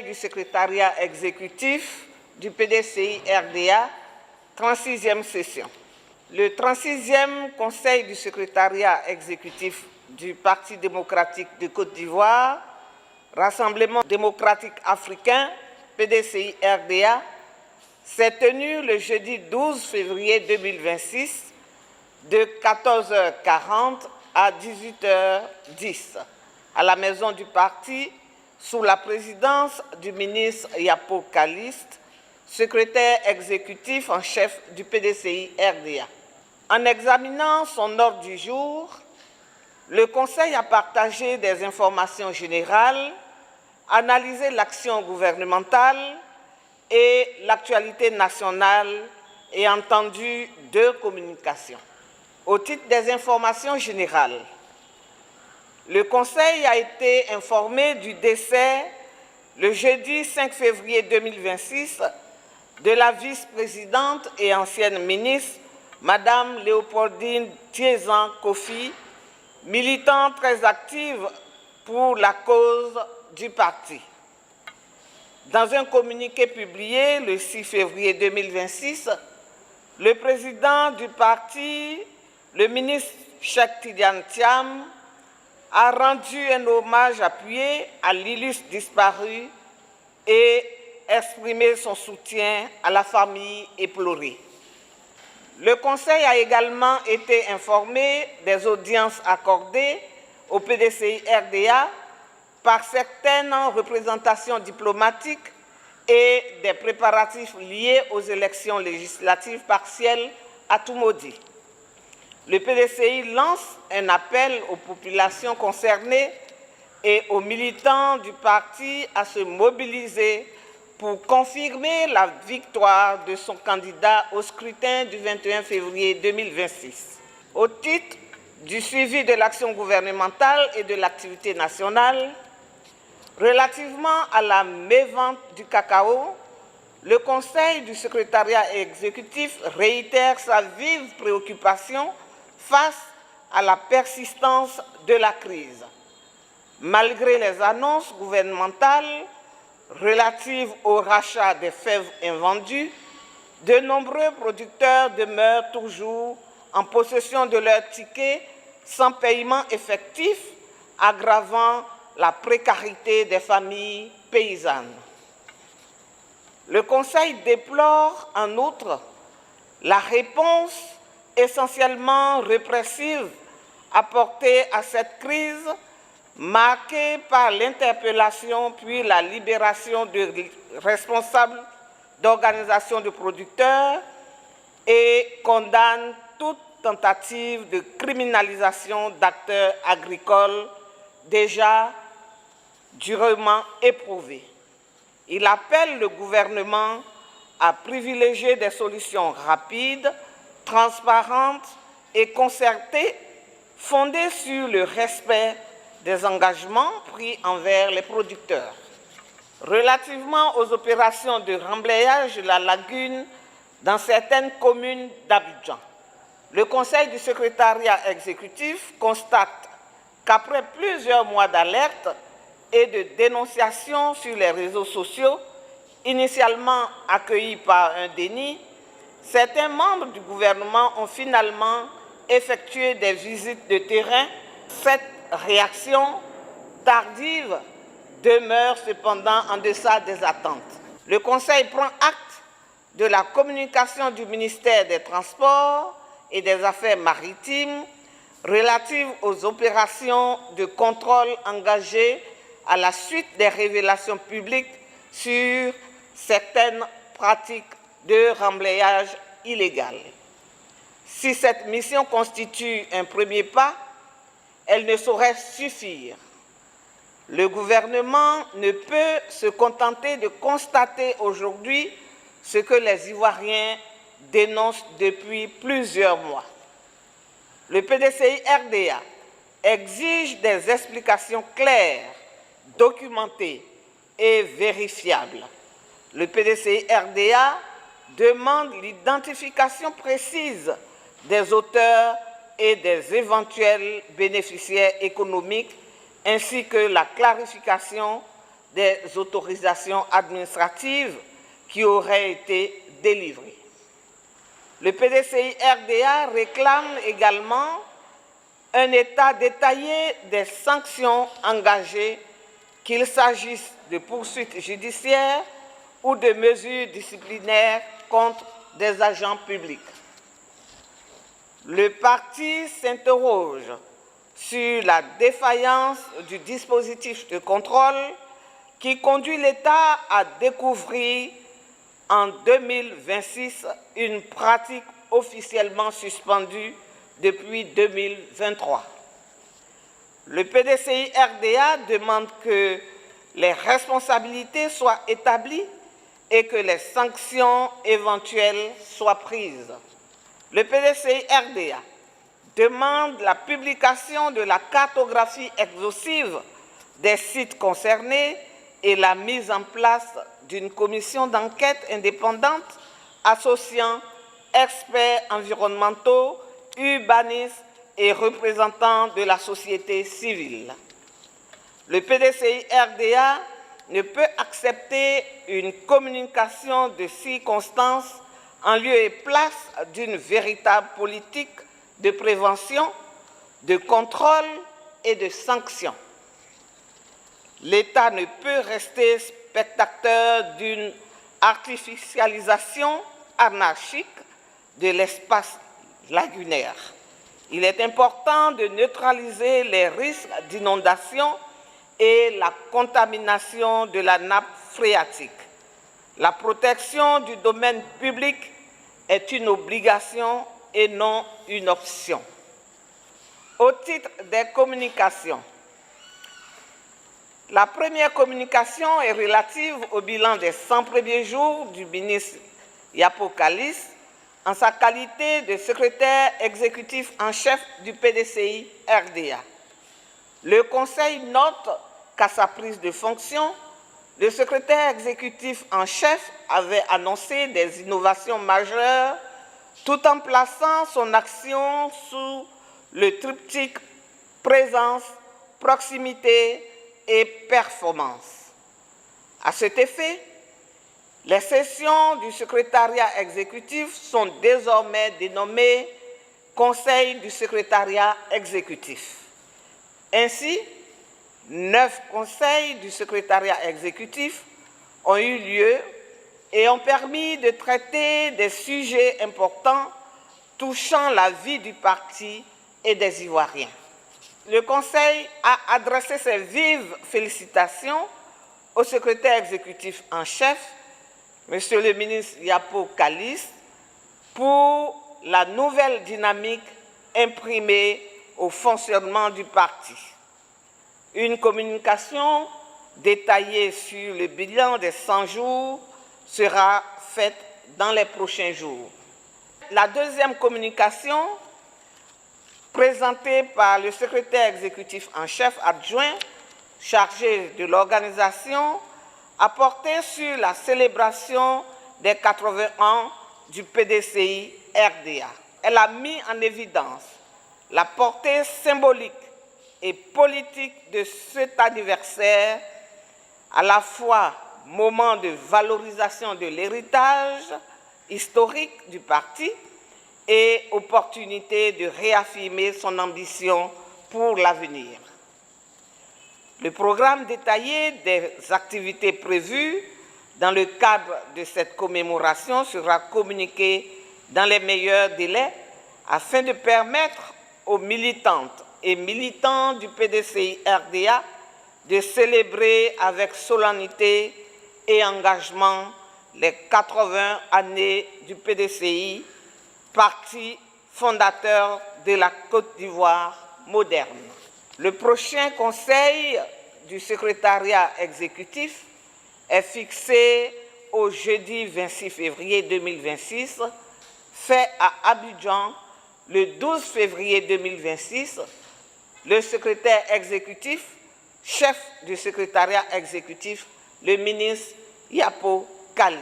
Du secrétariat exécutif du PDCI-RDA, 36e session. Le 36e Conseil du secrétariat exécutif du Parti démocratique de Côte d'Ivoire, Rassemblement démocratique africain, PDCI-RDA, s'est tenu le jeudi 12 février 2026 de 14h40 à 18h10 à la maison du parti sous la présidence du ministre Yapo Caliste, secrétaire exécutif en chef du PDCI-RDA. En examinant son ordre du jour, le Conseil a partagé des informations générales, analysé l'action gouvernementale et l'actualité nationale et entendu deux communications. Au titre des informations générales, le Conseil a été informé du décès, le jeudi 5 février 2026, de la vice-présidente et ancienne ministre, Madame Léopoldine Thiézan Kofi, militante très active pour la cause du parti. Dans un communiqué publié le 6 février 2026, le président du parti, le ministre Cheikh Tidiane Thiam, a rendu un hommage appuyé à l'illustre disparu et exprimé son soutien à la famille éplorée. Le Conseil a également été informé des audiences accordées au PDCI-RDA par certaines représentations diplomatiques et des préparatifs liés aux élections législatives partielles à Toumoudi. Le PDCI lance un appel aux populations concernées et aux militants du parti à se mobiliser pour confirmer la victoire de son candidat au scrutin du 21 février 2026. Au titre du suivi de l'action gouvernementale et de l'activité nationale, relativement à la mévente du cacao, le Conseil du secrétariat exécutif réitère sa vive préoccupation face à la persistance de la crise. Malgré les annonces gouvernementales relatives au rachat des fèves invendues, de nombreux producteurs demeurent toujours en possession de leurs tickets sans paiement effectif, aggravant la précarité des familles paysannes. Le Conseil déplore en outre la réponse essentiellement répressive apportée à cette crise, marquée par l'interpellation puis la libération de responsables d'organisations de producteurs, et condamne toute tentative de criminalisation d'acteurs agricoles déjà durement éprouvés. Il appelle le gouvernement à privilégier des solutions rapides, transparentes et concertées, fondées sur le respect des engagements pris envers les producteurs. Relativement aux opérations de remblayage de la lagune dans certaines communes d'Abidjan, le Conseil du secrétariat exécutif constate qu'après plusieurs mois d'alerte et de dénonciation sur les réseaux sociaux, initialement accueillis par un déni, certains membres du gouvernement ont finalement effectué des visites de terrain. Cette réaction tardive demeure cependant en deçà des attentes. Le Conseil prend acte de la communication du ministère des Transports et des Affaires maritimes relative aux opérations de contrôle engagées à la suite des révélations publiques sur certaines pratiques de remblayage illégal. Si cette mission constitue un premier pas, elle ne saurait suffire. Le gouvernement ne peut se contenter de constater aujourd'hui ce que les Ivoiriens dénoncent depuis plusieurs mois. Le PDCI-RDA exige des explications claires, documentées et vérifiables. Le PDCI-RDA demande l'identification précise des auteurs et des éventuels bénéficiaires économiques, ainsi que la clarification des autorisations administratives qui auraient été délivrées. Le PDCI-RDA réclame également un état détaillé des sanctions engagées, qu'il s'agisse de poursuites judiciaires ou de mesures disciplinaires contre des agents publics. Le parti s'interroge sur la défaillance du dispositif de contrôle qui conduit l'État à découvrir en 2026 une pratique officiellement suspendue depuis 2023. Le PDCI-RDA demande que les responsabilités soient établies et que les sanctions éventuelles soient prises. Le PDCI-RDA demande la publication de la cartographie exhaustive des sites concernés et la mise en place d'une commission d'enquête indépendante associant experts environnementaux, urbanistes et représentants de la société civile. Le PDCI-RDA ne peut accepter une communication de circonstances en lieu et place d'une véritable politique de prévention, de contrôle et de sanction. L'État ne peut rester spectateur d'une artificialisation anarchique de l'espace lagunaire. Il est important de neutraliser les risques d'inondation et la contamination de la nappe phréatique. La protection du domaine public est une obligation et non une option. Au titre des communications, la première communication est relative au bilan des 100 premiers jours du ministre Yapo Kalis en sa qualité de secrétaire exécutif en chef du PDCI-RDA. Le Conseil note qu'à sa prise de fonction, le secrétaire exécutif en chef avait annoncé des innovations majeures tout en plaçant son action sous le triptyque présence, proximité et performance. À cet effet, les sessions du secrétariat exécutif sont désormais dénommées Conseil du secrétariat exécutif. Ainsi, 9 conseils du secrétariat exécutif ont eu lieu et ont permis de traiter des sujets importants touchant la vie du parti et des Ivoiriens. Le Conseil a adressé ses vives félicitations au secrétaire exécutif en chef, M. le ministre Yapo Kalis, pour la nouvelle dynamique imprimée au fonctionnement du parti. Une communication détaillée sur le bilan des 100 jours sera faite dans les prochains jours. La deuxième communication, présentée par le secrétaire exécutif en chef adjoint chargé de l'organisation, a porté sur la célébration des 80 ans du PDCI-RDA. Elle a mis en évidence la portée symbolique et politique de cet anniversaire, à la fois moment de valorisation de l'héritage historique du parti et opportunité de réaffirmer son ambition pour l'avenir. Le programme détaillé des activités prévues dans le cadre de cette commémoration sera communiqué dans les meilleurs délais afin de permettre aux militantes et militants du PDCI-RDA de célébrer avec solennité et engagement les 80 années du PDCI, parti fondateur de la Côte d'Ivoire moderne. Le prochain conseil du secrétariat exécutif est fixé au jeudi 26 février 2026, fait à Abidjan le 12 février 2026. Le secrétaire exécutif, chef du secrétariat exécutif, le ministre Yapo Kalis.